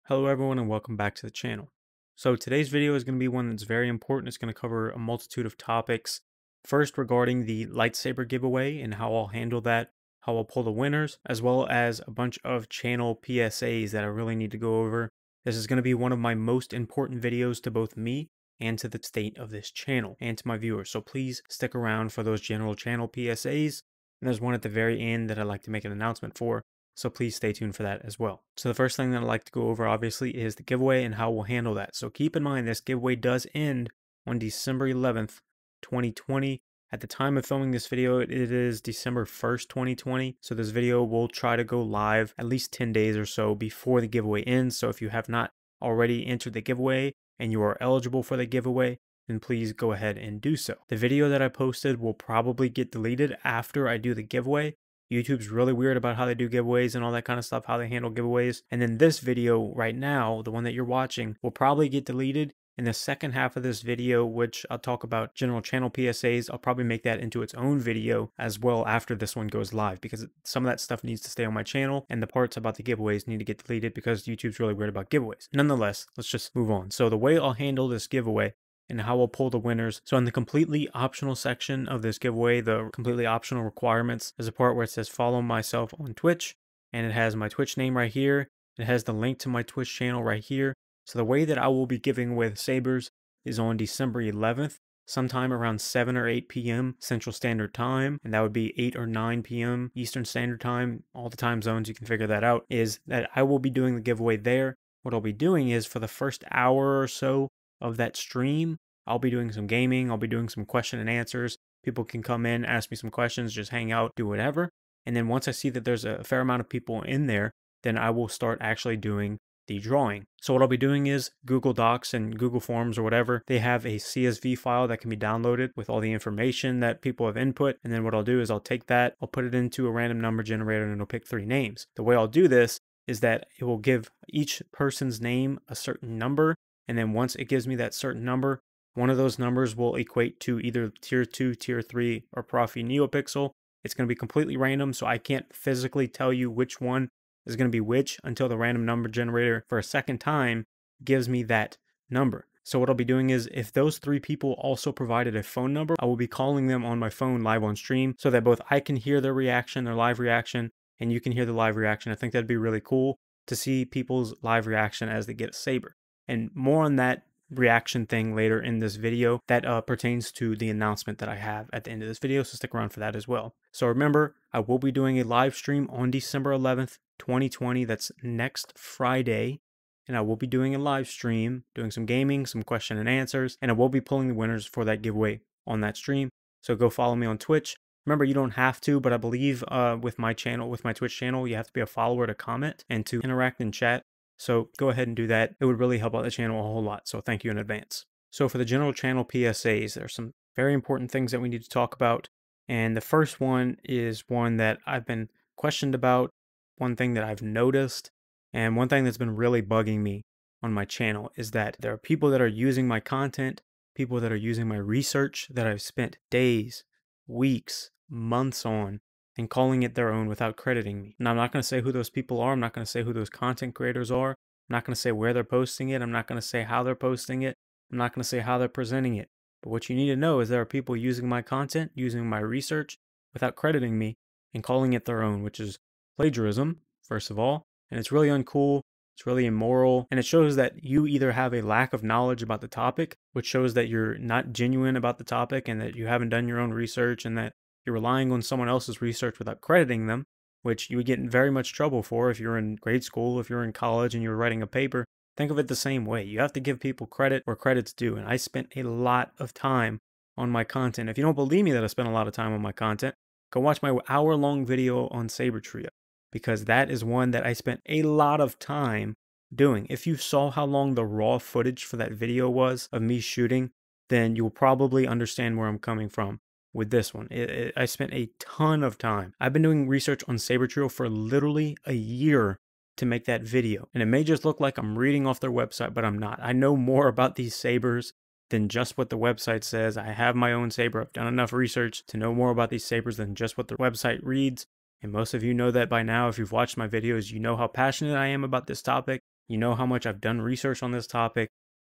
Hello everyone and welcome back to the channel. So today's video is going to be one that's very important. It's going to cover a multitude of topics. First, regarding the lightsaber giveaway and how I'll handle that, how I'll pull the winners, as well as a bunch of channel PSAs that I really need to go over. This is going to be one of my most important videos to both me and to the state of this channel and to my viewers. So please stick around for those general channel PSAs. And there's one at the very end that I'd like to make an announcement for. So please stay tuned for that as well. So the first thing that I'd like to go over obviously is the giveaway and how we'll handle that. So keep in mind this giveaway does end on December 11th, 2020. At the time of filming this video, it is December 1st, 2020. So this video will try to go live at least 10 days or so before the giveaway ends. So if you have not already entered the giveaway and you are eligible for the giveaway, then please go ahead and do so. The video that I posted will probably get deleted after I do the giveaway. YouTube's really weird about how they do giveaways and all that kind of stuff, how they handle giveaways. And then this video right now, the one that you're watching, will probably get deleted. In the second half of this video, which I'll talk about general channel PSAs, I'll probably make that into its own video as well after this one goes live, because some of that stuff needs to stay on my channel and the parts about the giveaways need to get deleted because YouTube's really weird about giveaways. Nonetheless, let's just move on. So the way I'll handle this giveaway and how we'll pull the winners. So in the completely optional section of this giveaway, the completely optional requirements, is a part where it says follow myself on Twitch, and it has my Twitch name right here. It has the link to my Twitch channel right here. So the way that I will be giving away the sabers is on December 11th, sometime around 7 or 8 p.m. Central Standard Time, and that would be 8 or 9 p.m. Eastern Standard Time. All the time zones, you can figure that out, is that I will be doing the giveaway there. What I'll be doing is for the first hour or so of that stream, I'll be doing some gaming, I'll be doing some question and answers. People can come in, ask me some questions, just hang out, do whatever. And then once I see that there's a fair amount of people in there, then I will start actually doing the drawing. So what I'll be doing is Google Docs and Google Forms or whatever, they have a CSV file that can be downloaded with all the information that people have input. And then what I'll do is I'll take that, I'll put it into a random number generator and it'll pick 3 names. The way I'll do this is that it will give each person's name a certain number. And then once it gives me that certain number, one of those numbers will equate to either tier 2, tier 3, or Profi NeoPixel. It's going to be completely random, so I can't physically tell you which one is going to be which until the random number generator for a second time gives me that number. So what I'll be doing is if those 3 people also provided a phone number, I will be calling them on my phone live on stream so that both I can hear their reaction, their live reaction, and you can hear the live reaction. I think that'd be really cool to see people's live reaction as they get a saber. And more on that reaction thing later in this video that pertains to the announcement that I have at the end of this video, so stick around for that as well. So remember, I will be doing a live stream on December 11th, 2020. That's next Friday. And I will be doing a live stream, doing some gaming, some question and answers, and I will be pulling the winners for that giveaway on that stream. So go follow me on Twitch. Remember, you don't have to, but I believe with my channel, with my Twitch channel, you have to be a follower to comment and to interact in chat. So go ahead and do that. It would really help out the channel a whole lot. So thank you in advance. So for the general channel PSAs, there are some very important things that we need to talk about. And the first one is one that I've been questioned about, one thing that I've noticed, and one thing that's been really bugging me on my channel is that there are people that are using my content, people that are using my research that I've spent days, weeks, months on, and calling it their own without crediting me. And I'm not going to say who those people are. I'm not going to say who those content creators are. I'm not going to say where they're posting it. I'm not going to say how they're posting it. I'm not going to say how they're presenting it. But what you need to know is there are people using my content, using my research without crediting me and calling it their own, which is plagiarism, first of all. And it's really uncool. It's really immoral. And it shows that you either have a lack of knowledge about the topic, which shows that you're not genuine about the topic and that you haven't done your own research and that you're relying on someone else's research without crediting them, which you would get in very much trouble for if you're in grade school, if you're in college and you're writing a paper. Think of it the same way. You have to give people credit where credit's due. And I spent a lot of time on my content. If you don't believe me that I spent a lot of time on my content, go watch my hour-long video on Saber Trio, because that is one that I spent a lot of time doing. If you saw how long the raw footage for that video was of me shooting, then you'll probably understand where I'm coming from with this one. I spent a ton of time. I've been doing research on Saber Trio for literally a year to make that video. And it may just look like I'm reading off their website, but I'm not. I know more about these sabers than just what the website says. I have my own saber. I've done enough research to know more about these sabers than just what the website reads. And most of you know that by now. If you've watched my videos, you know how passionate I am about this topic. You know how much I've done research on this topic,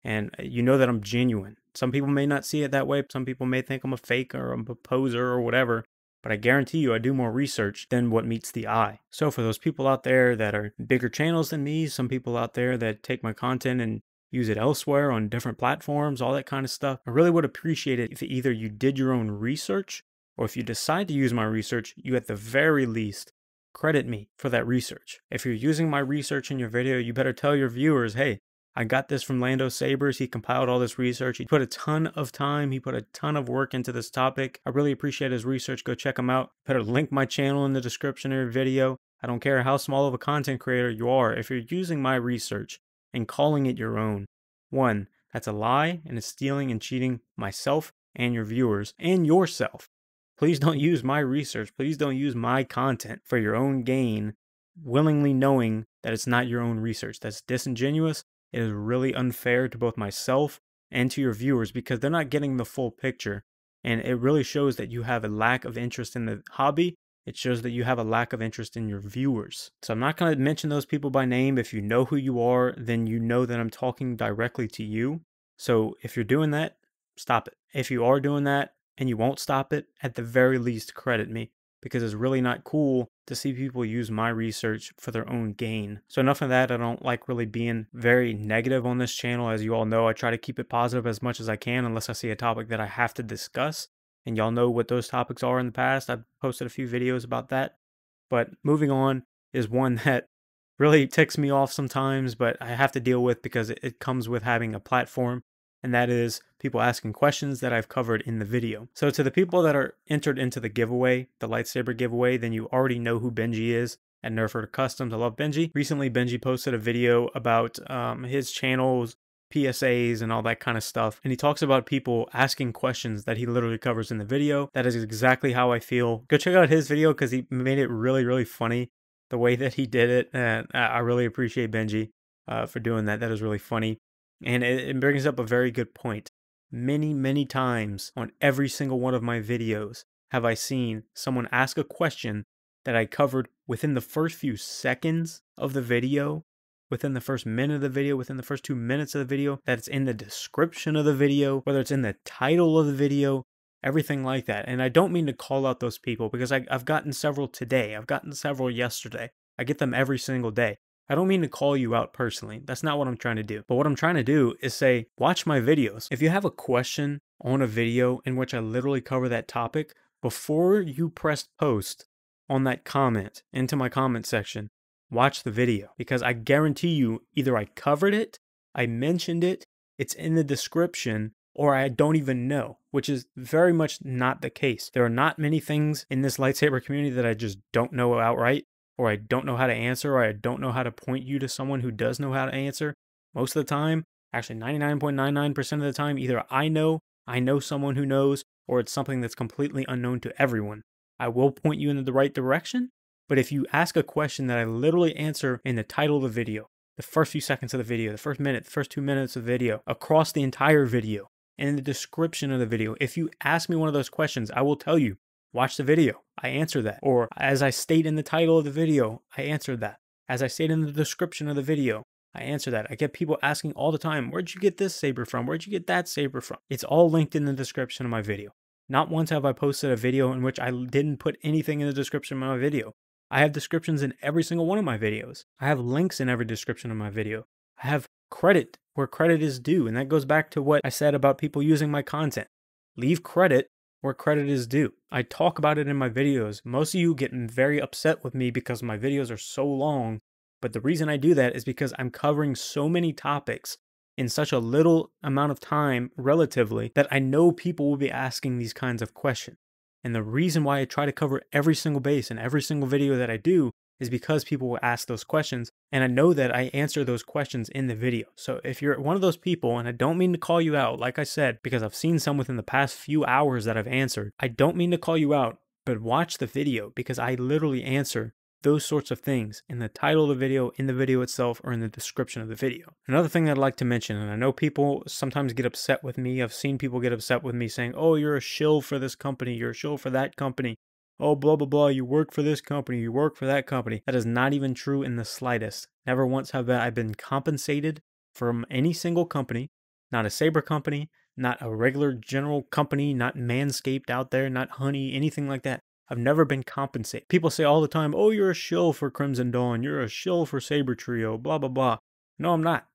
and you know that I'm genuine. Some people may not see it that way. Some people may think I'm a fake or I'm a poser or whatever, but I guarantee you I do more research than what meets the eye. So for those people out there that are bigger channels than me, some people out there that take my content and use it elsewhere on different platforms, all that kind of stuff, I really would appreciate it if either you did your own research, or if you decide to use my research, you at the very least credit me for that research. If you're using my research in your video, you better tell your viewers, hey, I got this from Lando Sabers. He compiled all this research. He put a ton of time. He put a ton of work into this topic. I really appreciate his research. Go check him out. Better link my channel in the description of your video. I don't care how small of a content creator you are. If you're using my research and calling it your own, one, that's a lie, and it's stealing and cheating myself and your viewers and yourself. Please don't use my research. Please don't use my content for your own gain, willingly knowing that it's not your own research. That's disingenuous. It is really unfair to both myself and to your viewers because they're not getting the full picture. And it really shows that you have a lack of interest in the hobby. It shows that you have a lack of interest in your viewers. So I'm not going to mention those people by name. If you know who you are, then you know that I'm talking directly to you. So if you're doing that, stop it. If you are doing that and you won't stop it, at the very least credit me, because it's really not cool to see people use my research for their own gain. So enough of that. I don't like really being very negative on this channel. As you all know, I try to keep it positive as much as I can unless I see a topic that I have to discuss. And y'all know what those topics are in the past. I've posted a few videos about that. But moving on is one that really ticks me off sometimes, but I have to deal with because it comes with having a platform. And that is people asking questions that I've covered in the video. So to the people that are entered into the giveaway, the lightsaber giveaway, then you already know who Benji is at Nerfer Customs. I love Benji. Recently, Benji posted a video about his channel's PSAs and all that kind of stuff. And he talks about people asking questions that he literally covers in the video. That is exactly how I feel. Go check out his video because he made it really, really funny the way that he did it. And I really appreciate Benji for doing that. That is really funny. And it brings up a very good point. Many, many times on every single one of my videos have I seen someone ask a question that I covered within the first few seconds of the video, within the first minute of the video, within the first 2 minutes of the video, that it's in the description of the video, whether it's in the title of the video, everything like that. And I don't mean to call out those people because I've gotten several today. I've gotten several yesterday. I get them every single day. I don't mean to call you out personally. That's not what I'm trying to do. But what I'm trying to do is say, watch my videos. If you have a question on a video in which I literally cover that topic, before you press post on that comment into my comment section, watch the video. Because I guarantee you, either I covered it, I mentioned it, it's in the description, or I don't even know, which is very much not the case. There are not many things in this lightsaber community that I just don't know outright, or I don't know how to answer, or I don't know how to point you to someone who does know how to answer. Most of the time, actually 99.99% of the time, either I know someone who knows, or it's something that's completely unknown to everyone. I will point you in the right direction, but if you ask a question that I literally answer in the title of the video, the first few seconds of the video, the first minute, the first 2 minutes of the video, across the entire video, and in the description of the video, if you ask me one of those questions, I will tell you, watch the video, I answer that. Or as I state in the title of the video, I answer that. As I state in the description of the video, I answer that. I get people asking all the time, where'd you get this saber from? Where'd you get that saber from? It's all linked in the description of my video. Not once have I posted a video in which I didn't put anything in the description of my video. I have descriptions in every single one of my videos. I have links in every description of my video. I have credit where credit is due. And that goes back to what I said about people using my content. Leave credit where credit is due. I talk about it in my videos. Most of you get very upset with me because my videos are so long. But the reason I do that is because I'm covering so many topics in such a little amount of time relatively that I know people will be asking these kinds of questions. And the reason why I try to cover every single base in every single video that I do is because people will ask those questions, and I know that I answer those questions in the video. So if you're one of those people, and I don't mean to call you out, like I said, because I've seen some within the past few hours that I've answered, I don't mean to call you out, but watch the video because I literally answer those sorts of things in the title of the video, in the video itself, or in the description of the video. Another thing that I'd like to mention, and I know people sometimes get upset with me, I've seen people get upset with me saying, oh, you're a shill for this company, you're a shill for that company, oh, blah, blah, blah, you work for this company, you work for that company. That is not even true in the slightest. Never once have I been compensated from any single company, not a Sabre company, not a regular general company, not Manscaped out there, not Honey, anything like that. I've never been compensated. People say all the time, oh, you're a shill for Crimson Dawn, you're a shill for Sabre Trio, blah, blah, blah. No, I'm not.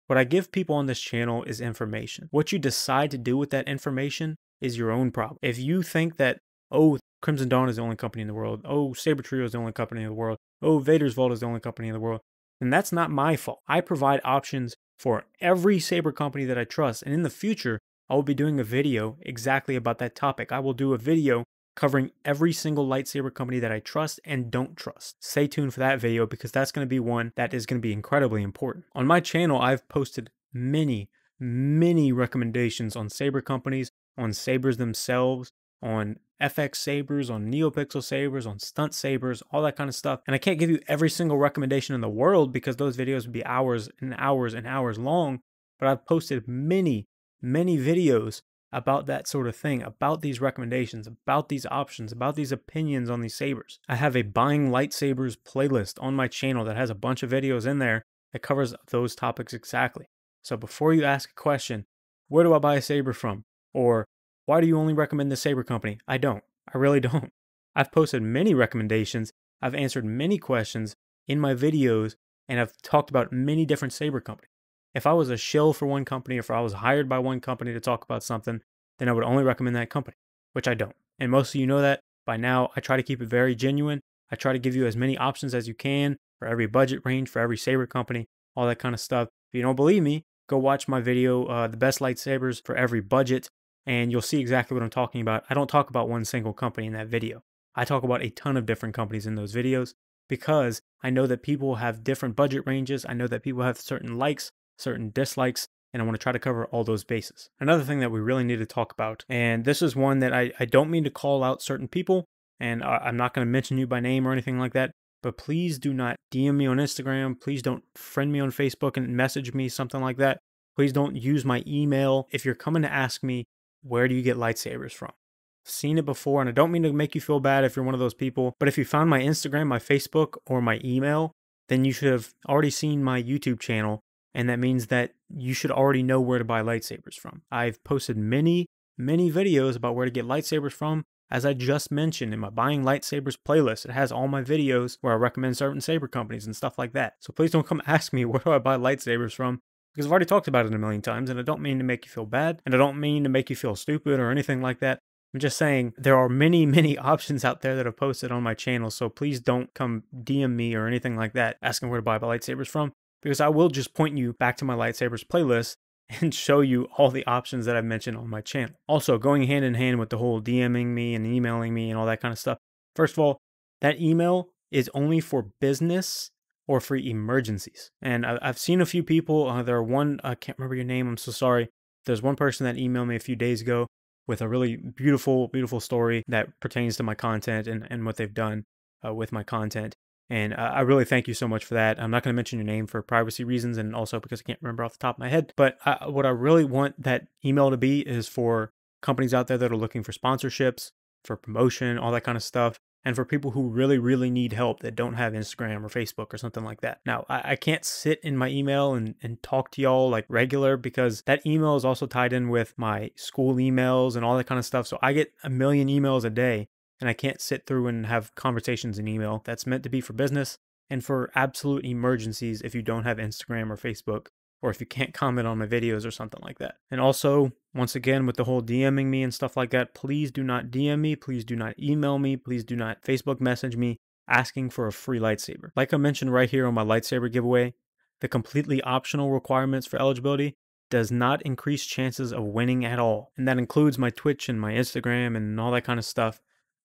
What I give people on this channel is information. What you decide to do with that information is your own problem. If you think that, oh, Crimson Dawn is the only company in the world, oh, Sabre Trio is the only company in the world, oh, Vader's Vault is the only company in the world, then that's not my fault. I provide options for every Sabre company that I trust. And in the future, I will be doing a video exactly about that topic. I will do a video covering every single lightsaber company that I trust and don't trust. Stay tuned for that video because that's going to be one that is going to be incredibly important. On my channel, I've posted many recommendations on saber companies, on sabers themselves, on FX sabers, on NeoPixel sabers, on stunt sabers, all that kind of stuff. And I can't give you every single recommendation in the world because those videos would be hours and hours and hours long, but I've posted many videos about that sort of thing, about these recommendations, about these options, about these opinions on these sabers. I have a buying lightsabers playlist on my channel that has a bunch of videos in there that covers those topics exactly. So before you ask a question, where do I buy a saber from? Or why do you only recommend this saber company? I don't. I really don't. I've posted many recommendations. I've answered many questions in my videos, and I've talked about many different saber companies. If I was a shill for one company, if I was hired by one company to talk about something, then I would only recommend that company, which I don't. And most of you know that by now. I try to keep it very genuine. I try to give you as many options as you can for every budget range, for every saber company, all that kind of stuff. If you don't believe me, go watch my video, The Best Lightsabers for Every Budget, and you'll see exactly what I'm talking about. I don't talk about one single company in that video. I talk about a ton of different companies in those videos because I know that people have different budget ranges. I know that people have certain likes, certain dislikes, and I want to try to cover all those bases. Another thing that we really need to talk about, and this is one that I don't mean to call out certain people, and I'm not going to mention you by name or anything like that, but please do not DM me on Instagram. Please don't friend me on Facebook and message me, something like that. Please don't use my email. If you're coming to ask me, where do you get lightsabers from? I've seen it before, and I don't mean to make you feel bad if you're one of those people, but if you found my Instagram, my Facebook, or my email, then you should have already seen my YouTube channel, and that means that you should already know where to buy lightsabers from. I've posted many videos about where to get lightsabers from. As I just mentioned in my Buying Lightsabers playlist, it has all my videos where I recommend certain saber companies and stuff like that. So please don't come ask me where do I buy lightsabers from, because I've already talked about it a million times, and I don't mean to make you feel bad, and I don't mean to make you feel stupid or anything like that. I'm just saying there are many options out there that I've posted on my channel, so please don't come DM me or anything like that asking where to buy my lightsabers from, because I will just point you back to my lightsabers playlist and show you all the options that I've mentioned on my channel. Also, going hand in hand with the whole DMing me and emailing me and all that kind of stuff. First of all, that email is only for business or for emergencies. And I've seen a few people, I can't remember your name, I'm so sorry. There's one person that emailed me a few days ago with a really beautiful story that pertains to my content and what they've done with my content. And I really thank you so much for that. I'm not going to mention your name for privacy reasons and also because I can't remember off the top of my head. But what I really want that email to be is for companies out there that are looking for sponsorships, for promotion, all that kind of stuff, and for people who really need help that don't have Instagram or Facebook or something like that. Now, I can't sit in my email and talk to y'all like regular because that email is also tied in with my school emails and all that kind of stuff. So I get a million emails a day. And I can't sit through and have conversations in email. That's meant to be for business and for absolute emergencies if you don't have Instagram or Facebook, or if you can't comment on my videos or something like that. And also, once again, with the whole DMing me and stuff like that, please do not DM me, please do not email me, please do not Facebook message me asking for a free lightsaber. Like I mentioned right here on my lightsaber giveaway, the completely optional requirements for eligibility does not increase chances of winning at all. And that includes my Twitch and my Instagram and all that kind of stuff.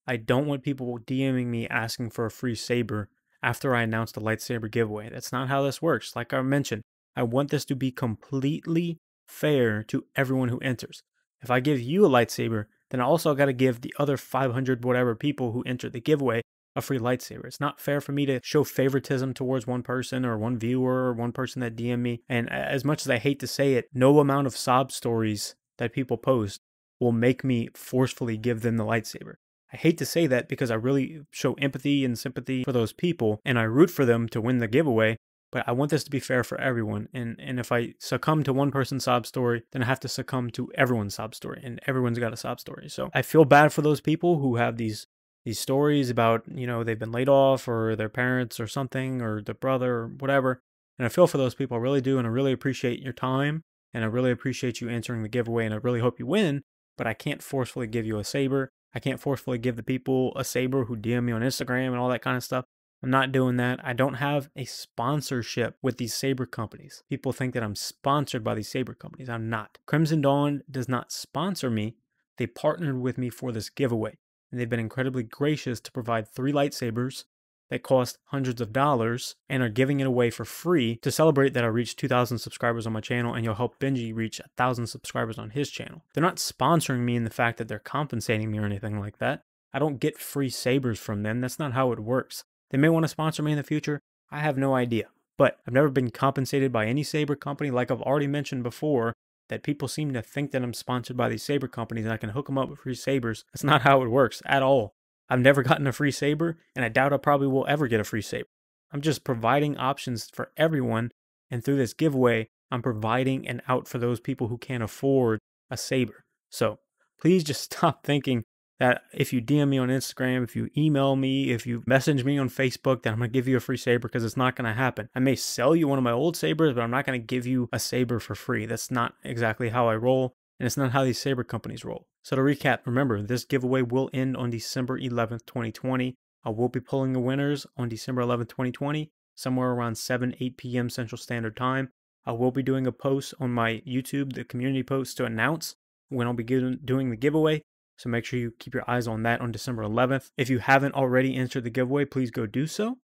I don't want people DMing me asking for a free saber after I announced a lightsaber giveaway. That's not how this works. Like I mentioned, I want this to be completely fair to everyone who enters. If I give you a lightsaber, then I also got to give the other 500 whatever people who entered the giveaway a free lightsaber. It's not fair for me to show favoritism towards one person or one viewer or one person that DM me. And as much as I hate to say it, no amount of sob stories that people post will make me forcefully give them the lightsaber. I hate to say that because I really show empathy and sympathy for those people and I root for them to win the giveaway, but I want this to be fair for everyone. And if I succumb to one person's sob story, then I have to succumb to everyone's sob story, and everyone's got a sob story. So I feel bad for those people who have these stories about, they've been laid off or their parents or something or their brother or whatever. And I feel for those people, I really do, and I really appreciate your time, and I really appreciate you answering the giveaway, and I really hope you win, but I can't forcefully give you a saber. I can't forcefully give the people a saber who DM me on Instagram and all that kind of stuff. I'm not doing that. I don't have a sponsorship with these saber companies. People think that I'm sponsored by these saber companies. I'm not. Crimson Dawn does not sponsor me. They partnered with me for this giveaway, and they've been incredibly gracious to provide 3 lightsabers that cost hundreds of dollars and are giving it away for free to celebrate that I reached 2,000 subscribers on my channel, and you'll help Benji reach 1,000 subscribers on his channel. They're not sponsoring me in the fact that they're compensating me or anything like that. I don't get free sabers from them. That's not how it works. They may want to sponsor me in the future. I have no idea. But I've never been compensated by any saber company. Like I've already mentioned before, that people seem to think that I'm sponsored by these saber companies and I can hook them up with free sabers. That's not how it works at all. I've never gotten a free saber, and I doubt I probably will ever get a free saber. I'm just providing options for everyone, and through this giveaway, I'm providing an out for those people who can't afford a saber. So please just stop thinking that if you DM me on Instagram, if you email me, if you message me on Facebook, that I'm going to give you a free saber, because it's not going to happen. I may sell you one of my old sabers, but I'm not going to give you a saber for free. That's not exactly how I roll, and it's not how these saber companies roll. So to recap, remember, this giveaway will end on December 11th, 2020. I will be pulling the winners on December 11th, 2020, somewhere around 8 p.m. Central Standard Time. I will be doing a post on my YouTube, the community post, to announce when I'll be doing the giveaway. So make sure you keep your eyes on that on December 11th. If you haven't already entered the giveaway, please go do so.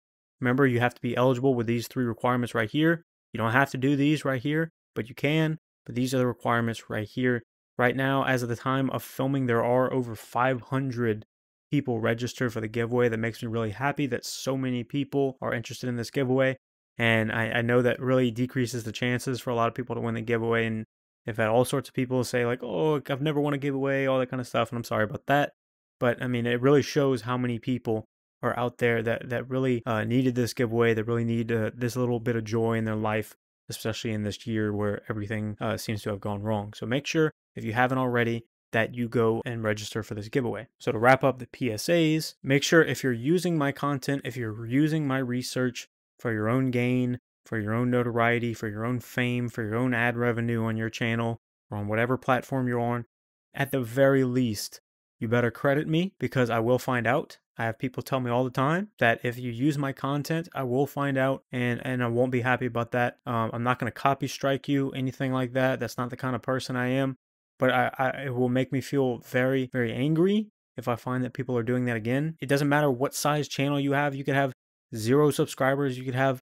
Remember, you have to be eligible with these 3 requirements right here. You don't have to do these right here, but you can. But these are the requirements right here. Right now, as of the time of filming, there are over 500 people registered for the giveaway. That makes me really happy that so many people are interested in this giveaway. And I know that really decreases the chances for a lot of people to win the giveaway. And I've had all sorts of people say like, oh, I've never won a giveaway, all that kind of stuff. And I'm sorry about that. But I mean, it really shows how many people are out there that really needed this giveaway, that really need this little bit of joy in their life, especially in this year where everything seems to have gone wrong. So make sure, if you haven't already, that you go and register for this giveaway. So to wrap up the PSAs, make sure if you're using my content, if you're using my research for your own gain, for your own notoriety, for your own fame, for your own ad revenue on your channel or on whatever platform you're on, at the very least, you better credit me, because I will find out. I have people tell me all the time that if you use my content, I will find out, and I won't be happy about that. I'm not going to copy strike you, anything like that. That's not the kind of person I am. But it will make me feel very, very angry if I find that people are doing that again. It doesn't matter what size channel you have. You could have 0 subscribers. You could have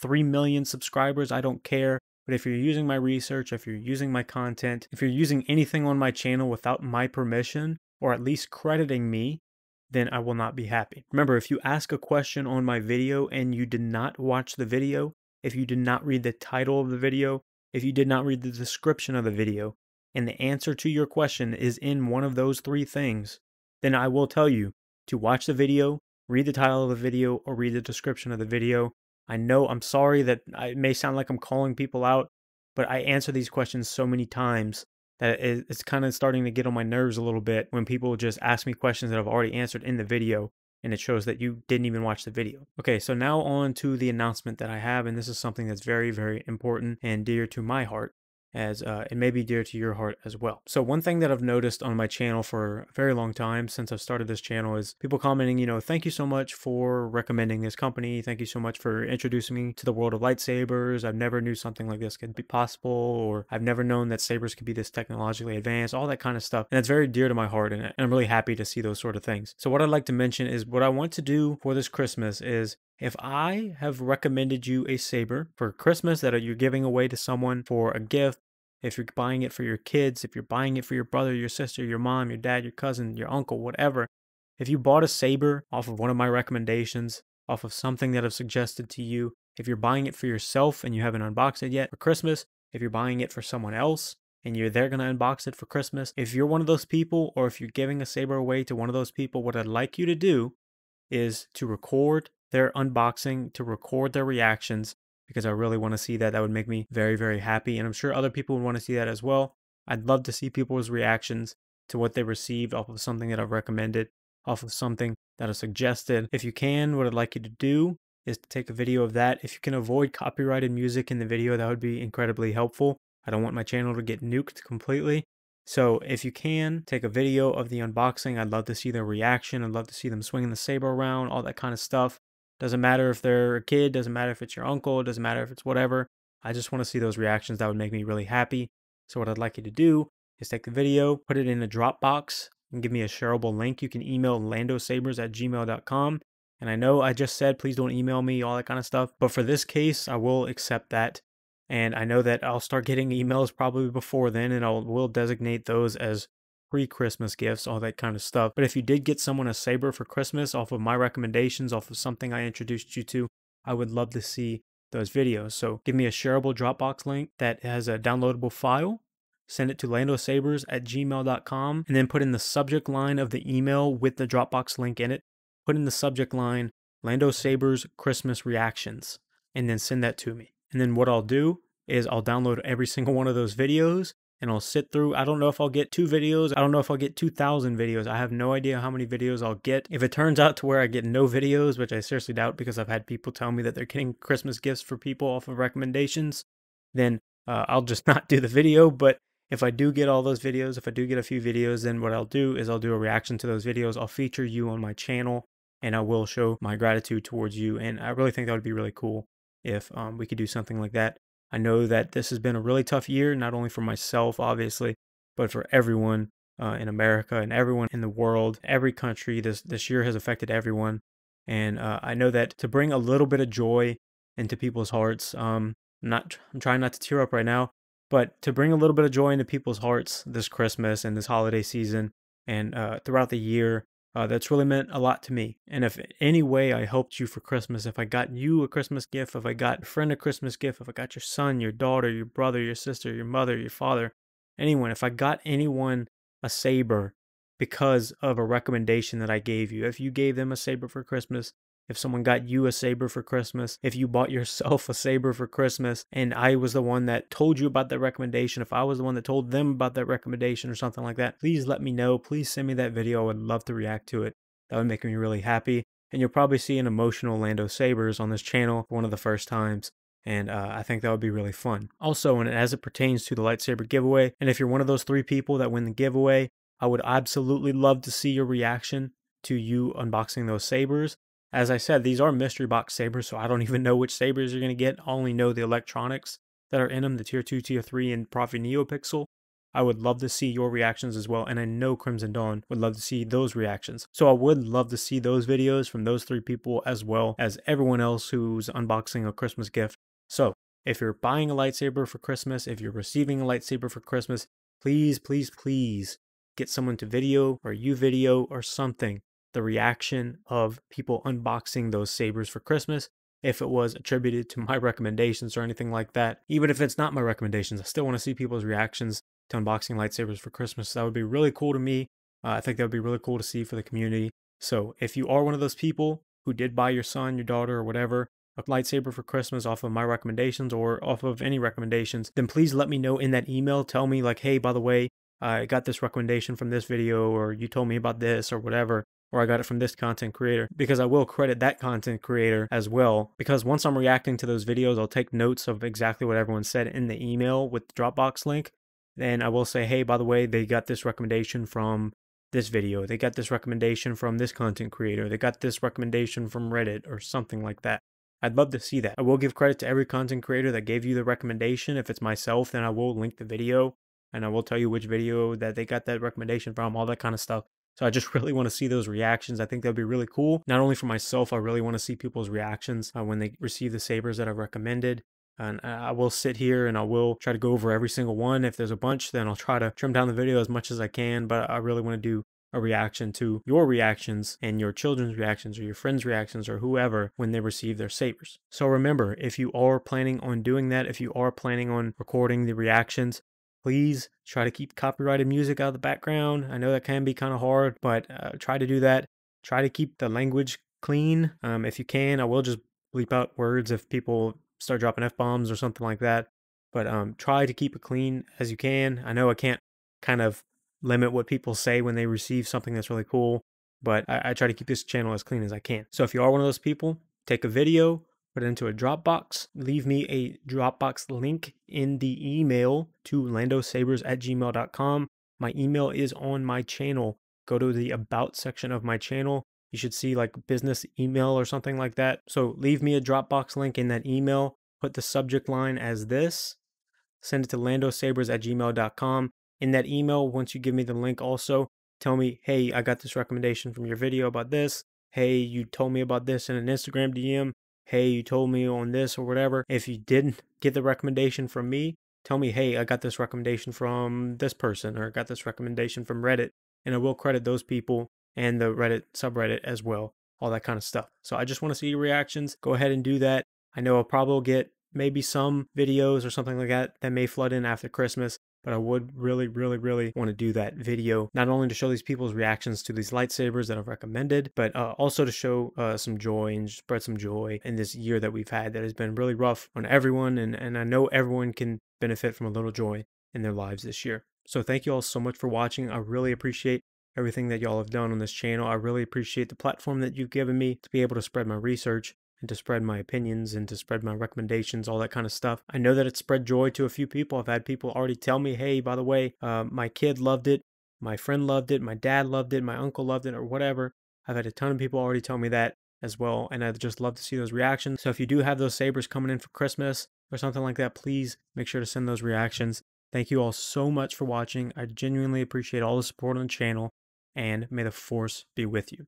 3 million subscribers. I don't care. But if you're using my research, if you're using my content, if you're using anything on my channel without my permission, or at least crediting me, then I will not be happy. Remember, if you ask a question on my video and you did not watch the video, if you did not read the title of the video, if you did not read the description of the video, and the answer to your question is in one of those 3 things, then I will tell you to watch the video, read the title of the video, or read the description of the video. I know, I'm sorry that it may sound like I'm calling people out, but I answer these questions so many times that it's kind of starting to get on my nerves a little bit when people just ask me questions that I've already answered in the video, and it shows that you didn't even watch the video. Okay, so now on to the announcement that I have, and this is something that's very, very important and dear to my heart, as it may be dear to your heart as well. So one thing that I've noticed on my channel for a very long time since I've started this channel is people commenting, thank you so much for recommending this company. Thank you so much for introducing me to the world of lightsabers. I've never knew something like this could be possible, or I've never known that sabers could be this technologically advanced, all that kind of stuff. And it's very dear to my heart, and I'm really happy to see those sort of things. So what I'd like to mention is what I want to do for this Christmas is, if I have recommended you a saber for Christmas that you're giving away to someone for a gift, if you're buying it for your kids, if you're buying it for your brother, your sister, your mom, your dad, your cousin, your uncle, whatever, if you bought a saber off of one of my recommendations, off of something that I've suggested to you, if you're buying it for yourself and you haven't unboxed it yet for Christmas, if you're buying it for someone else and they're going to unbox it for Christmas. If you're one of those people, or if you're giving a saber away to one of those people, what I'd like you to do is to record their unboxing, to record their reactions, because I really want to see that. That would make me very, very happy. And I'm sure other people would want to see that as well. I'd love to see people's reactions to what they received off of something that I've recommended, off of something that I suggested. If you can, what I'd like you to do is to take a video of that. If you can avoid copyrighted music in the video, that would be incredibly helpful. I don't want my channel to get nuked completely. So if you can, take a video of the unboxing. I'd love to see their reaction. I'd love to see them swinging the saber around, all that kind of stuff. Doesn't matter if they're a kid, doesn't matter if it's your uncle, doesn't matter if it's whatever. I just want to see those reactions. That would make me really happy. So what I'd like you to do is take the video, put it in a Dropbox, and give me a shareable link. You can email landosabers@gmail.com. And I know I just said, please don't email me, all that kind of stuff. But for this case, I will accept that. And I know that I'll start getting emails probably before then, and will designate those as pre-Christmas gifts, all that kind of stuff. But if you did get someone a saber for Christmas off of my recommendations, off of something I introduced you to, I would love to see those videos. So give me a shareable Dropbox link that has a downloadable file. Send it to landosabers@gmail.com, and then put in the subject line of the email with the Dropbox link in it. Put in the subject line, Lando Sabers Christmas Reactions, and then send that to me. And then what I'll do is I'll download every single one of those videos, and I'll sit through. I don't know if I'll get 2 videos. I don't know if I'll get 2,000 videos. I have no idea how many videos I'll get. If it turns out to where I get no videos, which I seriously doubt, because I've had people tell me that they're getting Christmas gifts for people off of recommendations, then I'll just not do the video. But if I do get all those videos, if I do get a few videos, then what I'll do is I'll do a reaction to those videos. I'll feature you on my channel, and I will show my gratitude towards you. And I really think that would be really cool if we could do something like that. I know that this has been a really tough year, not only for myself, obviously, but for everyone in America and everyone in the world, every country. This year has affected everyone. And I know that to bring a little bit of joy into people's hearts, I'm trying not to tear up right now, but to bring a little bit of joy into people's hearts this Christmas and this holiday season and throughout the year, that's really meant a lot to me. And if in any way I helped you for Christmas, if I got you a Christmas gift, if I got a friend a Christmas gift, if I got your son, your daughter, your brother, your sister, your mother, your father, anyone, if I got anyone a saber because of a recommendation that I gave you, if you gave them a saber for Christmas, if someone got you a saber for Christmas, if you bought yourself a saber for Christmas, and I was the one that told you about that recommendation, if I was the one that told them about that recommendation or something like that, please let me know. Please send me that video. I would love to react to it. That would make me really happy. And you'll probably see an emotional Lando Sabers on this channel for one of the first times. And I think that would be really fun. Also, and as it pertains to the lightsaber giveaway, and if you're one of those 3 people that win the giveaway, I would absolutely love to see your reaction to you unboxing those sabers. As I said, these are mystery box sabers, so I don't even know which sabers you're going to get. I only know the electronics that are in them, the Tier 2, Tier 3, and Prophet NeoPixel. I would love to see your reactions as well, and I know Crimson Dawn would love to see those reactions. So I would love to see those videos from those 3 people as well as everyone else who's unboxing a Christmas gift. So if you're buying a lightsaber for Christmas, if you're receiving a lightsaber for Christmas, please, please, please get someone to video or you video or something the reaction of people unboxing those sabers for Christmas. If it was attributed to my recommendations or anything like that, even if it's not my recommendations, I still want to see people's reactions to unboxing lightsabers for Christmas. That would be really cool to me. I think that would be really cool to see for the community. So if you are one of those people who did buy your son, your daughter, or whatever a lightsaber for Christmas off of my recommendations or off of any recommendations, then please let me know in that email. Tell me like, hey, by the way, I got this recommendation from this video, or you told me about this or whatever, or I got it from this content creator, because I will credit that content creator as well. Because once I'm reacting to those videos, I'll take notes of exactly what everyone said in the email with the Dropbox link. Then I will say, hey, by the way, they got this recommendation from this video. They got this recommendation from this content creator. They got this recommendation from Reddit or something like that. I'd love to see that. I will give credit to every content creator that gave you the recommendation. If it's myself, then I will link the video and I will tell you which video that they got that recommendation from, all that kind of stuff. So I just really want to see those reactions. I think that'd be really cool. Not only for myself, I really want to see people's reactions when they receive the sabers that I've recommended. And I will sit here and I will try to go over every single one. If there's a bunch, then I'll try to trim down the video as much as I can. But I really want to do a reaction to your reactions and your children's reactions or your friends' reactions or whoever when they receive their sabers. So remember, if you are planning on doing that, if you are planning on recording the reactions, Please try to keep copyrighted music out of the background. I know that can be kind of hard, but try to do that. Try to keep the language clean. If you can, I will just bleep out words if people start dropping F-bombs or something like that. But try to keep it clean as you can. I know I can't kind of limit what people say when they receive something that's really cool, but I try to keep this channel as clean as I can. So if you are one of those people, take a video, put it into a Dropbox, leave me a Dropbox link in the email to landosabers@gmail.com. My email is on my channel. Go to the About section of my channel. You should see like business email or something like that. So leave me a Dropbox link in that email. Put the subject line as this. Send it to landosabers@gmail.com. In that email, once you give me the link also, tell me, hey, I got this recommendation from your video about this. Hey, you told me about this in an Instagram DM. Hey, you told me on this or whatever. If you didn't get the recommendation from me, tell me, hey, I got this recommendation from this person or I got this recommendation from Reddit. And I will credit those people and the Reddit subreddit as well, all that kind of stuff. So I just want to see your reactions. Go ahead and do that. I know I'll probably get maybe some videos or something like that that may flood in after Christmas, but I would really, really, really want to do that video, not only to show these people's reactions to these lightsabers that I've recommended, but also to show some joy and spread some joy in this year that we've had that has been really rough on everyone, and I know everyone can benefit from a little joy in their lives this year. So thank you all so much for watching. I really appreciate everything that y'all have done on this channel. I really appreciate the platform that you've given me to be able to spread my research and to spread my opinions and to spread my recommendations, all that kind of stuff. I know that it spread joy to a few people. I've had people already tell me, hey, by the way, my kid loved it, my friend loved it, my dad loved it, my uncle loved it, or whatever. I've had a ton of people already tell me that as well, and I'd just love to see those reactions. So if you do have those sabers coming in for Christmas or something like that, please make sure to send those reactions. Thank you all so much for watching. I genuinely appreciate all the support on the channel, and may the Force be with you.